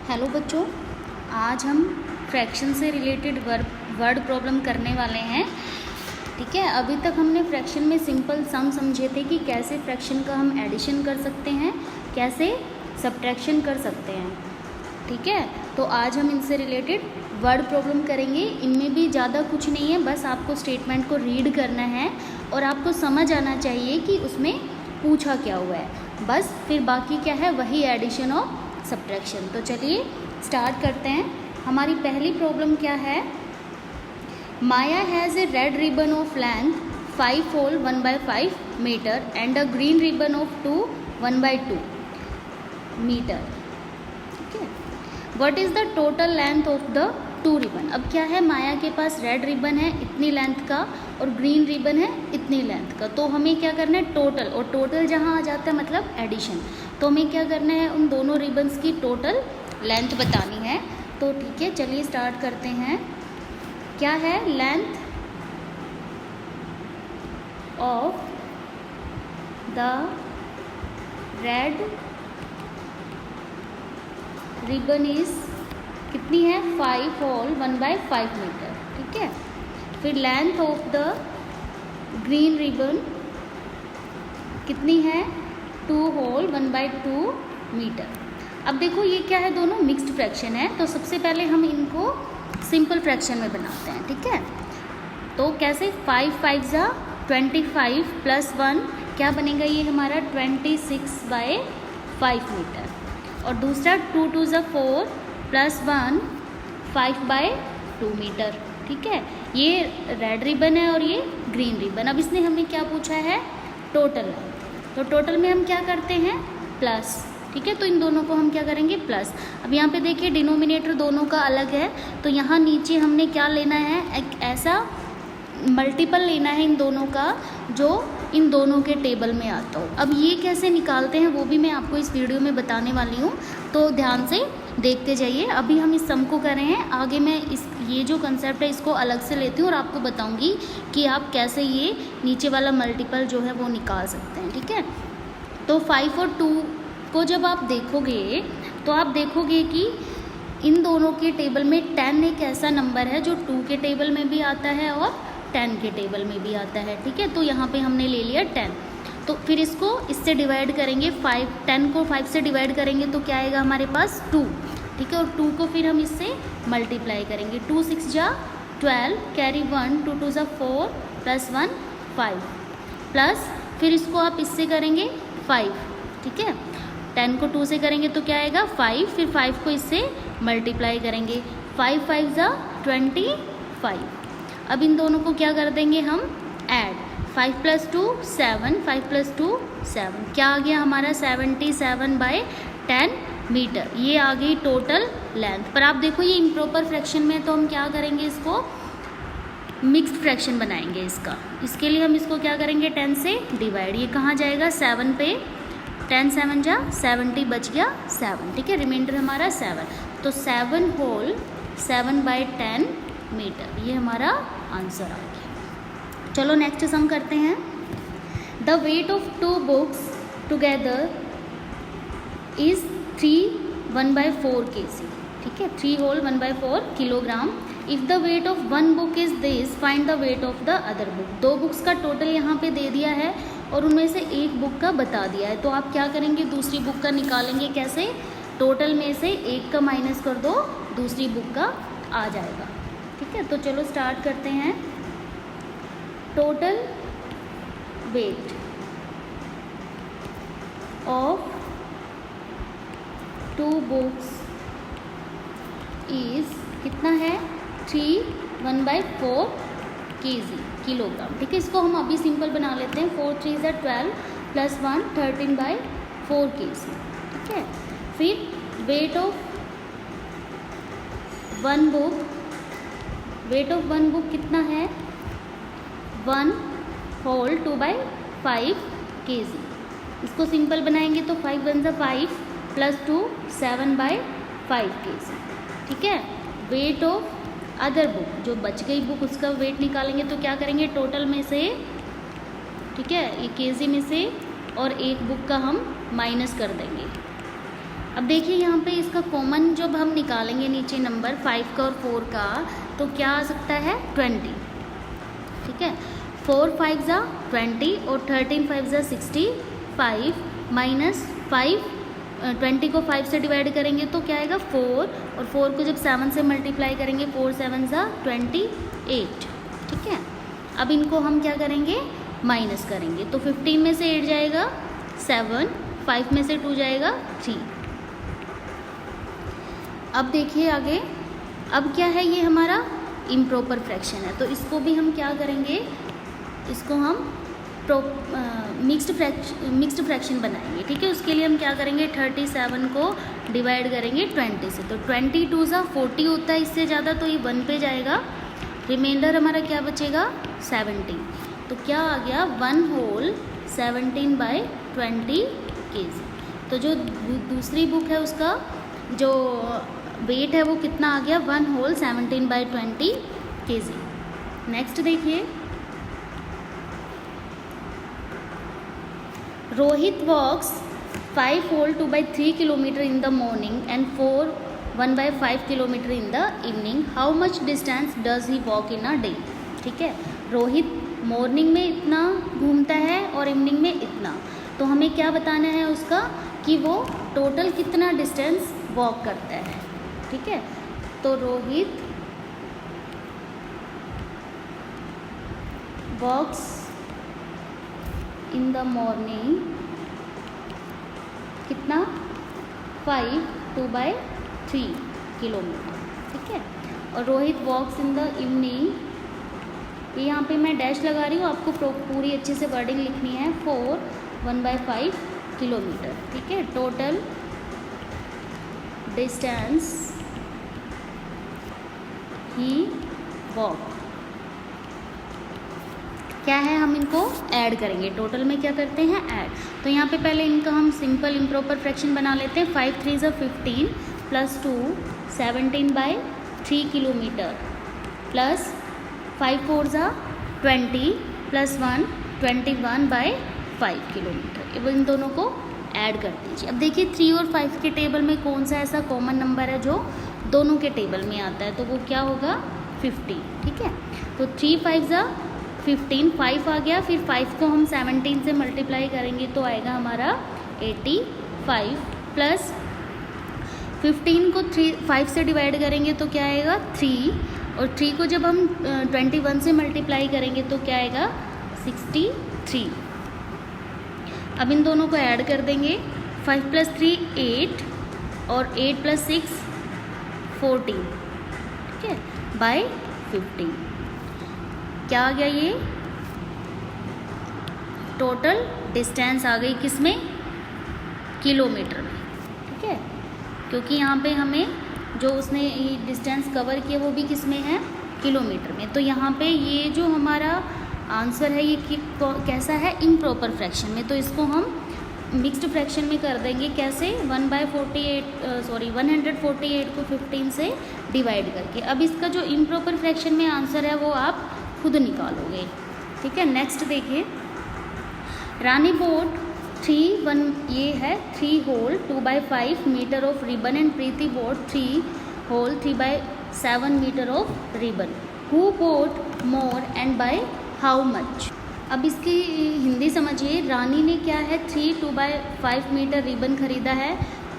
Hello बच्चों, आज हम फ्रैक्शन से रिलेटेड वर्ड प्रॉब्लम करने वाले हैं। ठीक है, अभी तक हमने फ्रैक्शन में सिंपल सम समझे थे कि कैसे फ्रैक्शन का हम एडिशन कर सकते हैं, कैसे सब्ट्रैक्शन कर सकते हैं। ठीक है, तो आज हम इनसे रिलेटेड वर्ड प्रॉब्लम करेंगे। इनमें भी ज़्यादा कुछ नहीं है, बस आपको स्टेटमेंट को रीड करना है और आपको समझ आना चाहिए कि उसमें पूछा क्या हुआ है। बस फिर बाकी क्या है, वही एडिशन और सब्ट्रैक्शन। तो चलिए स्टार्ट करते हैं। हमारी पहली प्रॉब्लम क्या है, Maya has a red ribbon of length 5 whole 1/5 metre and a green ribbon of 2 1/2 metre. ठीक है, what is the total length of the 2 ribbon. अब क्या है, माया के पास रेड रिबन है इतनी लेंथ का और ग्रीन रिबन है इतनी लेंथ का। तो हमें क्या करना है, टोटल, और टोटल जहाँ आ जाता है मतलब एडिशन। तो हमें क्या करना है, उन दोनों रिबन्स की टोटल लेंथ बतानी है। तो ठीक है, चलिए स्टार्ट करते हैं। क्या है, length of the red ribbon is कितनी है, 5 होल 1/5 मीटर। ठीक है, फिर length of the green ribbon कितनी है, 2 होल 1/2 मीटर। अब देखो ये क्या है, दोनों मिक्स्ड फ्रैक्शन है। तो सबसे पहले हम इनको सिंपल फ्रैक्शन में बनाते हैं। ठीक है, तो कैसे, 5 5 जा 25 प्लस 1 क्या बनेगा, ये हमारा 26/5 मीटर। और दूसरा 2 2 जा 4 प्लस 1 5/2 मीटर। ठीक है, ये रेड रिबन है और ये ग्रीन रिबन। अब इसने हमें क्या पूछा है, टोटल। तो टोटल में हम क्या करते हैं, प्लस। ठीक है, तो इन दोनों को हम क्या करेंगे, प्लस। अब यहाँ पे देखिए डिनोमिनेटर दोनों का अलग है, तो यहाँ नीचे हमने क्या लेना है, एक ऐसा मल्टीपल लेना है इन दोनों का जो इन दोनों के टेबल में आता हो। अब ये कैसे निकालते हैं वो भी मैं आपको इस वीडियो में बताने वाली हूँ, तो ध्यान से देखते जाइए। अभी हम इस सम को कर रहे हैं, आगे मैं ये जो कंसेप्ट है इसको अलग से लेती हूँ और आपको बताऊँगी कि आप कैसे ये नीचे वाला मल्टीपल जो है वो निकाल सकते हैं। ठीक है, तो 5 और 2 को जब आप देखोगे तो आप देखोगे कि इन दोनों के टेबल में 10 एक ऐसा नंबर है जो 2 के टेबल में भी आता है और 10 के टेबल में भी आता है। ठीक है, तो यहाँ पे हमने ले लिया 10। तो फिर इसको इससे डिवाइड करेंगे, 10 को 5 से डिवाइड करेंगे तो क्या आएगा हमारे पास, 2। ठीक है, और 2 को फिर हम इससे मल्टीप्लाई करेंगे, 2 6 जा 12, कैरी 1, 2 2 जा 4 प्लस 1 5, प्लस फिर इसको आप इससे करेंगे 5। ठीक है, 10 को 2 से करेंगे तो क्या आएगा 5, फिर 5 को इससे मल्टीप्लाई करेंगे, 5 5 जा 25। अब इन दोनों को क्या कर देंगे हम, ऐड, 5 + 2 7, 5 + 2 7, क्या आ गया हमारा 77/10 मीटर। ये आ गई टोटल लेंथ। पर आप देखो ये इम्प्रॉपर फ्रैक्शन में, तो हम क्या करेंगे, इसको मिक्स्ड फ्रैक्शन बनाएंगे इसका। इसके लिए हम इसको क्या करेंगे, 10 से डिवाइड, ये कहाँ जाएगा 7 पे, 10 7 जा 70, बच गया 7। ठीक है, रिमाइंडर हमारा 7, तो 7 होल 7/10 मीटर, ये हमारा आंसर आ गया। चलो नेक्स्ट सम करते हैं। The weight of 2 books together is 3 1/4 kg। ठीक है, 3 whole 1/4 kilogram. If the weight of 1 book is this, find the weight of the other book. 2 books का टोटल यहाँ पे दे दिया है और उनमें से एक बुक का बता दिया है। तो आप क्या करेंगे, दूसरी बुक का निकालेंगे। कैसे, टोटल में से एक का माइनस कर दो, दूसरी बुक का आ जाएगा। ठीक है, तो चलो स्टार्ट करते हैं। Total weight of 2 books is कितना है, 3 1/4 kg, किलोग्राम। ठीक है, इसको हम अभी सिंपल बना लेते हैं, 4 3 जा 12 प्लस 1 13/4 kg। ठीक है, फिर wait of 1 book, wait of 1 book कितना है, 1 होल 2/5 kg। इसको सिंपल बनाएंगे तो 5 1 जा 5 प्लस 2 7/5 kg। ठीक है, वेट ऑफ अदर बुक, जो बच गई बुक उसका वेट निकालेंगे तो क्या करेंगे, टोटल में से, ठीक है, ये केजी में से और एक बुक का हम माइनस कर देंगे। अब देखिए यहाँ पे इसका कॉमन जब हम निकालेंगे नीचे नंबर 5 का और 4 का, तो क्या आ सकता है 20, ठीक है। 4 5 ज़ा 20 और 13 5 ज़ा 65 माइनस 5, 20 को 5 से डिवाइड करेंगे तो क्या आएगा 4, और 4 को जब 7 से मल्टीप्लाई करेंगे 4 7 ज़ा 28, ठीक है। अब इनको हम क्या करेंगे, माइनस करेंगे, तो 15 में से 8 जाएगा 7, 5 में से 2 जाएगा 3। अब देखिए आगे, अब क्या है, ये हमारा इम्प्रॉपर फ्रैक्शन है, तो इसको भी हम क्या करेंगे, इसको हम मिक्स्ड फ्रैक्शन बनाएंगे, ठीक है। उसके लिए हम क्या करेंगे, 37 को डिवाइड करेंगे 20 से, तो 22 ज़ा 40 होता है, इससे ज़्यादा तो ये 1 पे जाएगा, रिमाइंडर हमारा क्या बचेगा 17, तो क्या आ गया 1 होल 17/20 kg। तो जो दूसरी बुक है उसका जो वेट है वो कितना आ गया, 1 होल 17/20 kg। नेक्स्ट देखिए, Rohit walks 5 whole 2/3 kilometre in the morning and 1/5 kilometre in the evening, how much distance does he walk in a day, ठीक है। रोहित मॉर्निंग में इतना घूमता है और इवनिंग में इतना, तो हमें क्या बताना है उसका, कि वो टोटल कितना डिस्टेंस वॉक करता है, ठीक है। तो रोहित वॉक्स इन द मॉर्निंग कितना 5 2/3 किलोमीटर, ठीक है। और रोहित वॉक्स इन द इवनिंग, ये यहाँ पे मैं डैश लगा रही हूँ, आपको पूरी अच्छे से वर्डिंग लिखनी है, 1/5 किलोमीटर, ठीक है। टोटल डिस्टेंस ही वॉक, क्या है, हम इनको ऐड करेंगे, टोटल में क्या करते हैं ऐड, तो यहाँ पे पहले इनका हम सिंपल इम्प्रॉपर फ्रैक्शन बना लेते हैं। 5 3 ज़ा 15 प्लस 2 17/3 किलोमीटर प्लस 5 4 ज़ा 20 प्लस 1 21/5 किलोमीटर। अब इन दोनों को ऐड कर दीजिए। अब देखिए 3 और 5 के टेबल में कौन सा ऐसा कॉमन नंबर है जो दोनों के टेबल में आता है, तो वो क्या होगा 50, ठीक है। तो 3 5 ज़ा 15, 5 आ गया, फिर 5 को हम 17 से मल्टीप्लाई करेंगे तो आएगा हमारा 85, प्लस 15 को 5 से डिवाइड करेंगे तो क्या आएगा 3, और 3 को जब हम 21 से मल्टीप्लाई करेंगे तो क्या आएगा 63। अब इन दोनों को ऐड कर देंगे, 5 + 3 8 और 8 + 6 14, ठीक है, बाय 15। क्या आ गया, ये टोटल डिस्टेंस आ गई किस में, किलोमीटर में, ठीक है, क्योंकि यहाँ पे हमें जो उसने ये डिस्टेंस कवर किया वो भी किस में है, किलोमीटर में। तो यहाँ पे ये जो हमारा आंसर है ये कैसा है, इम्प्रॉपर फ्रैक्शन में, तो इसको हम मिक्स्ड फ्रैक्शन में कर देंगे, कैसे 148 को 15 से डिवाइड करके। अब इसका जो इम्प्रॉपर फ्रैक्शन में आंसर है वो आप खुद निकालोगे, ठीक है। नेक्स्ट देखिए, Rani bought 3 whole 2/5 metre of ribbon and Preeti bought 3 whole 3/7 metre of ribbon, who bought more and by how much. अब इसकी हिंदी समझिए, रानी ने क्या है 2/5 मीटर रिबन खरीदा है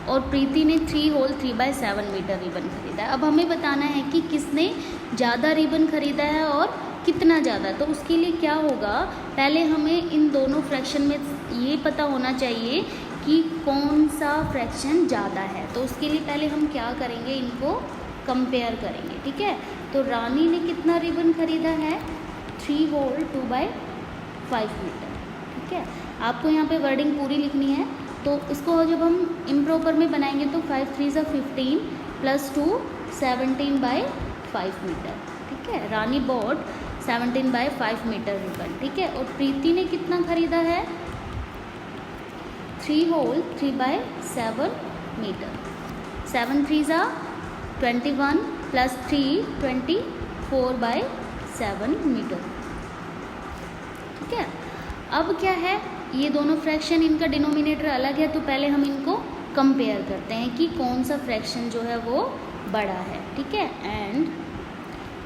और प्रीति ने 3 होल 3/7 मीटर रिबन खरीदा है। अब हमें बताना है कि किसने ज़्यादा रिबन खरीदा है और कितना ज़्यादा, तो उसके लिए क्या होगा, पहले हमें इन दोनों फ्रैक्शन में ये पता होना चाहिए कि कौन सा फ्रैक्शन ज़्यादा है, तो उसके लिए पहले हम क्या करेंगे, इनको कंपेयर करेंगे, ठीक है। तो रानी ने कितना रिबन खरीदा है 3 होल 2/5 मीटर, ठीक है। आपको यहाँ पे वर्डिंग पूरी लिखनी है, तो इसको जब हम इम्प्रॉपर में बनाएंगे तो 5 3 ज़ा 15 प्लस 2 17/5 मीटर, ठीक है। रानी बॉट 17/5 मीटर रिबन, ठीक है, और प्रीति ने कितना खरीदा है 3 होल 3/7 मीटर, 7 3 ज़ा 21 प्लस 3 24/7 मीटर, ठीक है। अब क्या है, ये दोनों फ्रैक्शन इनका डिनोमिनेटर अलग है, तो पहले हम इनको कंपेयर करते हैं कि कौन सा फ्रैक्शन जो है वो बड़ा है, ठीक है। एंड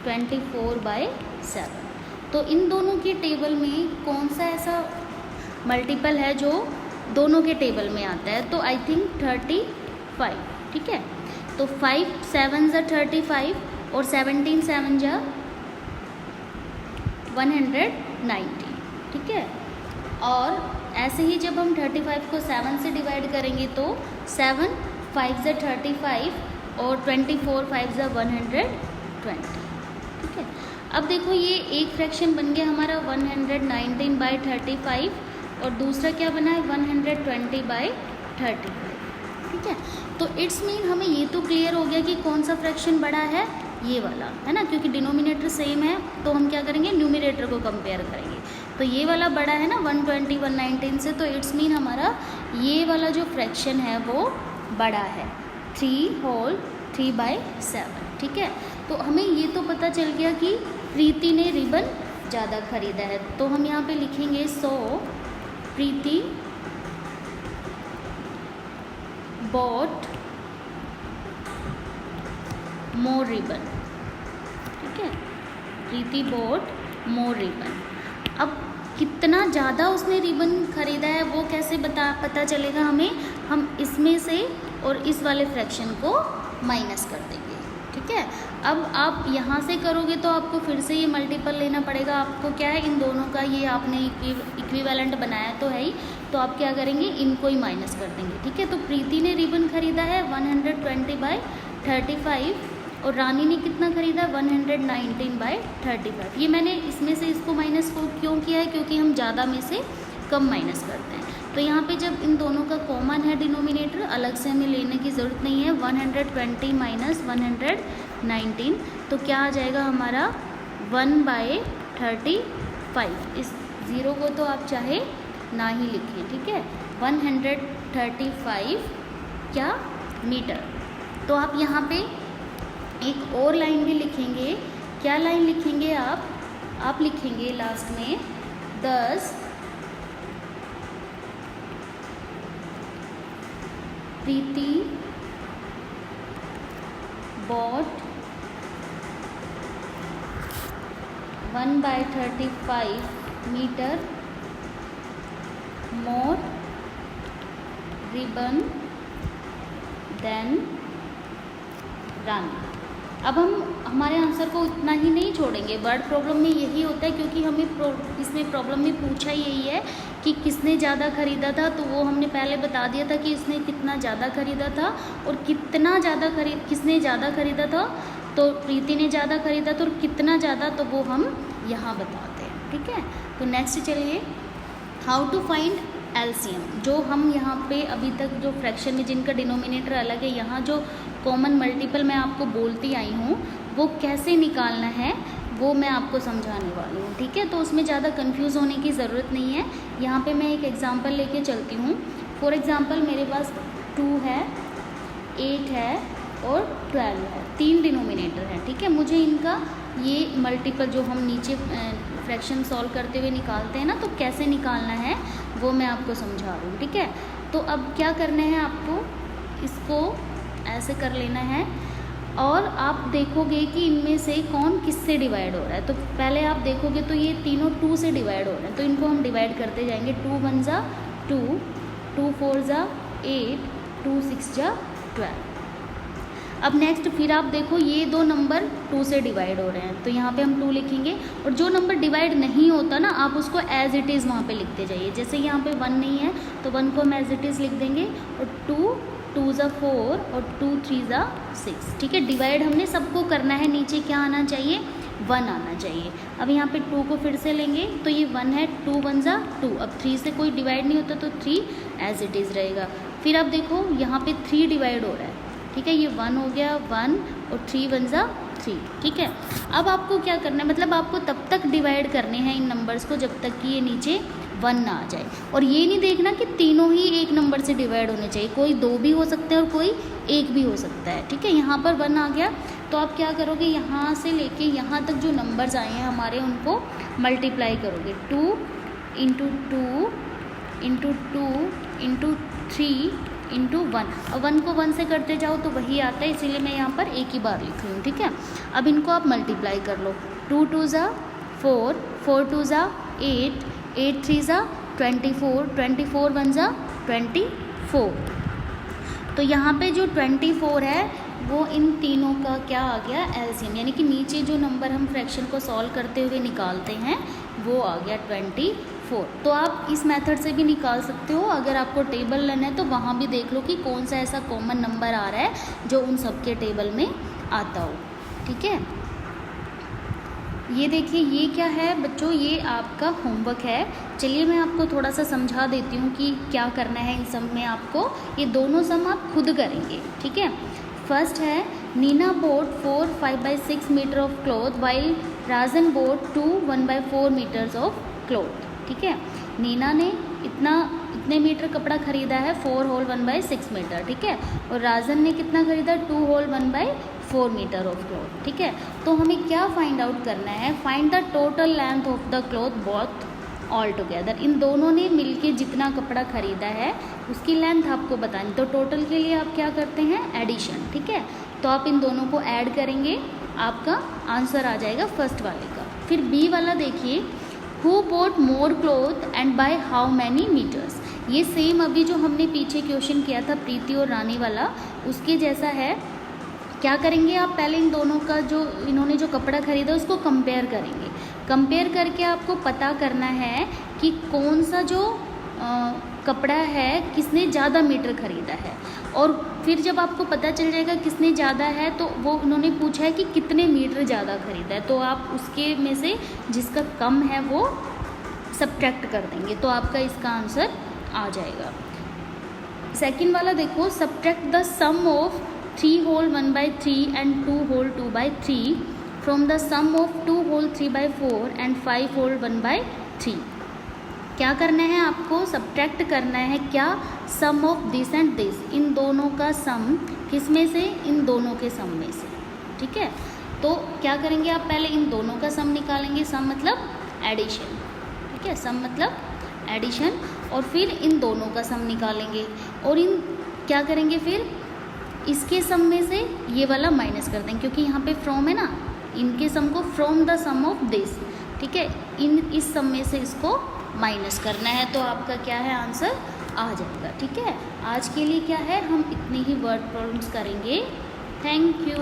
24/7, तो इन दोनों की टेबल में कौन सा ऐसा मल्टीपल है जो दोनों के टेबल में आता है, तो आई थिंक 35, ठीक है। तो 5 7 ज़ा 35 और 17 7 ज़ा 190, ठीक है। और ऐसे ही जब हम 35 को 7 से डिवाइड करेंगे तो 7 5 ज़ा 35 और 24 5 ज़ा 120, ठीक है। अब देखो ये एक फ्रैक्शन बन गया हमारा 119/35 और दूसरा क्या बना है 120/35, ठीक है। तो इट्स मीन हमें ये तो क्लियर हो गया कि कौन सा फ्रैक्शन बड़ा है, ये वाला है ना, क्योंकि डिनोमिनेटर सेम है तो हम क्या करेंगे न्यूमरेटर को कंपेयर करेंगे। तो ये वाला बड़ा है ना 120 119 से, तो इट्स मीन हमारा ये वाला जो फ्रैक्शन है वो बड़ा है 3/7, ठीक है। तो हमें ये तो पता चल गया कि प्रीति ने रिबन ज़्यादा खरीदा है, तो हम यहाँ पे लिखेंगे सो प्रीति बॉट मोर रिबन, ठीक है। प्रीति बॉट मोर रिबन। अब कितना ज़्यादा उसने रिबन खरीदा है वो कैसे पता चलेगा हमें, हम इसमें से और इस वाले फ्रैक्शन को माइनस कर देंगे, ठीक है। अब आप यहाँ से करोगे तो आपको फिर से ये मल्टीपल लेना पड़ेगा। आपको क्या है इन दोनों का ये आपने इक्विवेलेंट बनाया तो है ही, तो आप क्या करेंगे इनको ही माइनस कर देंगे, ठीक है। तो प्रीति ने रिबन खरीदा है 120/35 और रानी ने कितना खरीदा 119/35। ये मैंने इसमें से इसको माइनस को क्यों किया है, क्योंकि हम ज़्यादा में से कम माइनस करते हैं। तो यहाँ पे जब इन दोनों का कॉमन है डिनोमिनेटर, अलग से हमें लेने की ज़रूरत नहीं है। 120 माइनस 119, तो क्या आ जाएगा हमारा 1/35। इस ज़ीरो को तो आप चाहे ना ही लिखें, ठीक है। 135 क्या मीटर। तो आप यहाँ पे एक और लाइन भी लिखेंगे। क्या लाइन लिखेंगे आप लिखेंगे लास्ट में 10 Preeti bought 1/35 metre more ribbon than Rani. अब हम हमारे आंसर को इतना ही नहीं छोड़ेंगे, वर्ड प्रॉब्लम में यही होता है, क्योंकि हमें इसमें प्रॉब्लम में पूछा यही है कि किसने ज़्यादा खरीदा था, तो वो हमने पहले बता दिया था कि इसने कितना ज़्यादा खरीदा था और कितना ज़्यादा किसने ज़्यादा खरीदा था, तो प्रीति ने ज़्यादा खरीदा था और कितना ज़्यादा, तो वो हम यहाँ बताते हैं, ठीक है। तो नेक्स्ट चलिए हाउ टू फाइंड एलसीएम। जो हम यहाँ पे अभी तक जो फ्रैक्शन में जिनका डिनोमिनेटर अलग है, यहाँ जो कॉमन मल्टीपल मैं आपको बोलती आई हूँ वो कैसे निकालना है वो मैं आपको समझाने वाली हूँ, ठीक है। तो उसमें ज़्यादा कंफ्यूज होने की ज़रूरत नहीं है। यहाँ पे मैं एक एग्जांपल लेके चलती हूँ। फॉर एग्जांपल मेरे पास 2 है, 8 है और 12 है, 3 डिनोमिनेटर हैं, ठीक है। मुझे इनका ये मल्टीपल जो हम नीचे फ्रैक्शन सॉल्व करते हुए निकालते हैं ना, तो कैसे निकालना है वो मैं आपको समझा रही हूँ, ठीक है। तो अब क्या करना है आपको, इसको ऐसे कर लेना है और आप देखोगे कि इनमें से कौन किससे डिवाइड हो रहा है। तो पहले आप देखोगे तो ये तीनों 2 से डिवाइड हो रहे हैं, तो इनको हम डिवाइड करते जाएंगे। 2 1 ज़ा 2, 2 4 ज़ा 8, 2 6 ज़ा 12। अब नेक्स्ट फिर आप देखो ये 2 नंबर 2 से डिवाइड हो रहे हैं, तो यहाँ पे हम 2 लिखेंगे और जो नंबर डिवाइड नहीं होता ना आप उसको एज इट इज़ वहाँ पे लिखते जाइए। जैसे यहाँ पे 1 नहीं है तो 1 को हम एज इट इज़ लिख देंगे और 2 2 ज़ा 4 और 2 3 ज़ा 6, ठीक है। डिवाइड हमने सबको करना है, नीचे क्या आना चाहिए 1 आना चाहिए। अब यहाँ पे 2 को फिर से लेंगे तो ये 1 है, 2 1 ज़ा 2। अब 3 से कोई डिवाइड नहीं होता तो 3 एज इट इज़ रहेगा। फिर आप देखो यहाँ पे 3 डिवाइड हो रहा है, ठीक है। ये 1 हो गया 1 और 3 1 ज़ा 3, ठीक है। अब आपको क्या करना है, मतलब आपको तब तक डिवाइड करने हैं इन नंबर्स को जब तक कि ये नीचे 1 ना आ जाए। और ये नहीं देखना कि तीनों ही एक नंबर से डिवाइड होने चाहिए, कोई 2 भी हो सकते हैं और कोई 1 भी हो सकता है, ठीक है। यहाँ पर 1 आ गया तो आप क्या करोगे, यहाँ से लेके यहाँ तक जो नंबर्स आए हैं हमारे उनको मल्टीप्लाई करोगे। 2 × 2 × 2 × 3 इंटू 1, और 1 को 1 से करते जाओ तो वही आता है, इसीलिए मैं यहाँ पर एक ही बार लिख रही हूँ, ठीक है। अब इनको आप मल्टीप्लाई कर लो, 2 2 ज़ा 4, 4 2 ज़ा 8, 8 3 ज़ा 24, 24 1 ज़ा 24। तो यहाँ पे जो 24 है वो इन तीनों का क्या आ गया, एलसीएम, यानी कि नीचे जो नंबर हम फ्रैक्शन को सॉल्व करते हुए निकालते हैं वो आ गया 24। तो आप इस मेथड से भी निकाल सकते हो, अगर आपको टेबल लेना है तो वहाँ भी देख लो कि कौन सा ऐसा कॉमन नंबर आ रहा है जो उन सबके टेबल में आता हो, ठीक है। ये देखिए, ये क्या है बच्चों, ये आपका होमवर्क है। चलिए मैं आपको थोड़ा सा समझा देती हूँ कि क्या करना है इन सब में आपको। ये दोनों सम आप खुद करेंगे, ठीक है। फर्स्ट है, Neena bought 4 5/6 metre of cloth while Rajan bought 2 1/4 metres of cloth, ठीक है। नीना ने इतने मीटर कपड़ा खरीदा है, 4 होल 1/6 मीटर, ठीक है। और राजन ने कितना खरीदा, 2 होल 1/4 मीटर ऑफ क्लॉथ, ठीक है। तो हमें क्या फाइंड आउट करना है, find the total length of the cloth both all together. इन दोनों ने मिलके जितना कपड़ा खरीदा है उसकी लेंथ आपको बतानी। तो टोटल के लिए आप क्या करते हैं, एडिशन, ठीक है। तो आप इन दोनों को ऐड करेंगे, आपका आंसर आ जाएगा फर्स्ट वाले का। फिर बी वाला देखिए, who bought more cloth and by how many metres. ये सेम अभी जो हमने पीछे क्वेश्चन किया था प्रीति और रानी वाला, उसके जैसा है। क्या करेंगे आप, पहले इन दोनों का जो इन्होंने जो कपड़ा खरीदा उसको कंपेयर करेंगे। कंपेयर करके आपको पता करना है कि कौन सा जो कपड़ा है किसने ज़्यादा मीटर खरीदा है। और फिर जब आपको पता चल जाएगा किसने ज़्यादा है, तो वो उन्होंने पूछा है कि कितने मीटर ज़्यादा खरीदा है, तो आप उसके में से जिसका कम है वो सब्ट्रैक्ट कर देंगे, तो आपका इसका आंसर आ जाएगा। सेकंड वाला देखो, subtract the sum of 3 whole 1/3 and 2 whole 2/3 from the sum of 2 whole 3/4 and 5 whole 1/3। क्या करना है आपको, सब्ट्रैक्ट करना है क्या, sum of this and this, इन दोनों का सम, किस में से, इन दोनों के सम में से, ठीक है। तो क्या करेंगे आप, पहले इन दोनों का सम निकालेंगे, सम मतलब एडिशन, ठीक है, सम मतलब एडिशन, और फिर इन दोनों का सम निकालेंगे, और इन क्या करेंगे, फिर इसके सम में से ये वाला माइनस कर देंगे, क्योंकि यहाँ पे फ्रॉम है ना, इनके सम को from the sum of this, ठीक है, इस सम में से इसको माइनस करना है, तो आपका क्या है, आंसर आ जाएगा, ठीक है। आज के लिए क्या है, हम इतनी ही वर्ड प्रॉब्लम्स करेंगे। Thank you.